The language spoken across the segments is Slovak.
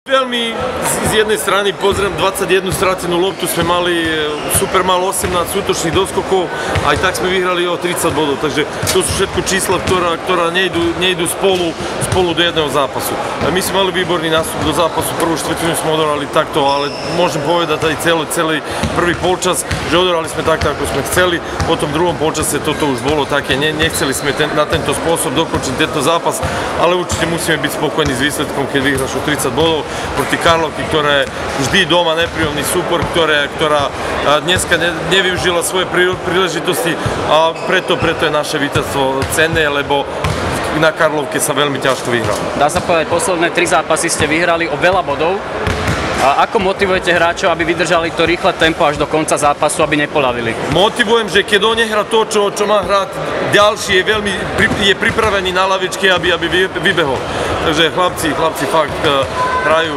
Veľmi z jednej strany pozriem 21 stratenú loptu, sme mali super mal 18 útočných doskokov, aj tak sme vyhrali o 30 bodov, takže to sú všetko čísla, ktorá nejdu spolu do jedného zápasu. My sme mali výborný nástup do zápasu, prvú štvrtinu sme odohrali takto, ale môžem povedať aj celý prvý polčas, že odohrali sme takto, ako sme chceli, potom v druhom polčase toto už bolo také, nechceli sme na tento spôsob dokončiť tento zápas, ale určite musíme byť spokojní s výsledkom, keď vyhráš o 30 bodov proti Karlovky, ktorá je vždy doma nepríjemný súpor, ktorá dneska nevyužila svoje príležitosti a preto je naše víťazstvo cenné, lebo na Karlovke sa veľmi ťažko vyhrá. Dá sa povedať, posledné 3 zápasy ste vyhrali o veľa bodov. A ako motivujete hráčov, aby vydržali to rýchle tempo až do konca zápasu, aby nepoľavili? Motivujem, že keď on nehrá to, čo má hrať ďalší, je pripravený na lavičke, aby vybehol. Takže chlapci fakt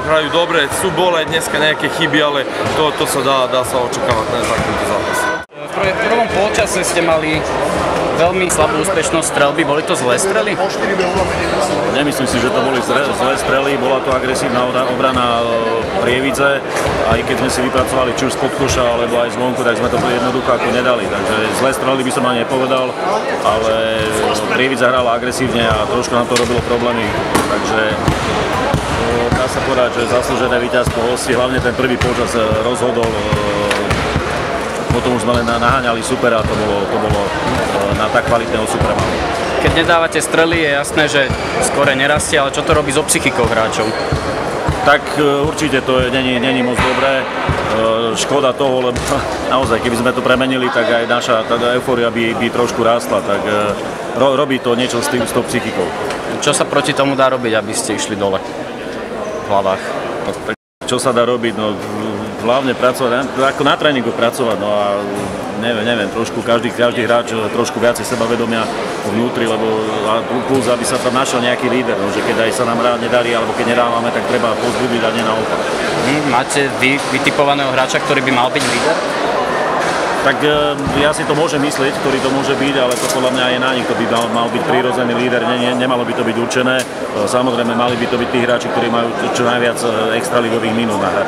hrajú dobre, sú bole dneska nejaké chyby, ale to sa dá sa očakávať na takýmto zápase. V prvom polčase ste mali veľmi slabú úspešnosť strelby, boli to zlé strely? Nemyslím si, že to boli zlé strely, bola to agresívna obrana Prievidze, aj keď sme si vypracovali či už spod koša, alebo aj zvonku, tak sme to jednoducho ako nedali. Takže zlé strely by som ani nepovedal, ale Prievidza hrala agresívne a trošku nám to robilo problémy, takže dá sa povedať, že zaslúžené víťazstvo hostí, hlavne ten prvý počas rozhodol. Potom už sme len naháňali supera, to bolo na tak kvalitného supera malo. Keď nedávate strely, je jasné, že skore nerastie, ale čo to robí so psychikou hráčov? Tak určite to není moc dobré. Škoda toho, lebo naozaj, keby sme to premenili, tak aj naša eufória by trošku rástla, tak robí to niečo s tou psychikou. Čo sa proti tomu dá robiť, aby ste išli dole v hlavách? Čo sa dá robiť? No, hlavne pracovať, ako na tréningu pracovať, no a neviem, trošku každý hráč trošku viacej sebavedomia vnútri, lebo plus, aby sa tam našiel nejaký líder, no, že keď aj sa nám nedarí, alebo keď nedávame, tak treba povzbudiť a nie naopak. Máte vy vytipovaného hráča, ktorý by mal byť líder? Tak ja si to môžem myslieť, ktorý to môže byť, ale to podľa mňa je na nich, to by mal byť prirodzený líder, nemalo by to byť určené. Samozrejme, mali by to byť tí hráči, ktorí majú čo najviac extraligových minút na hre.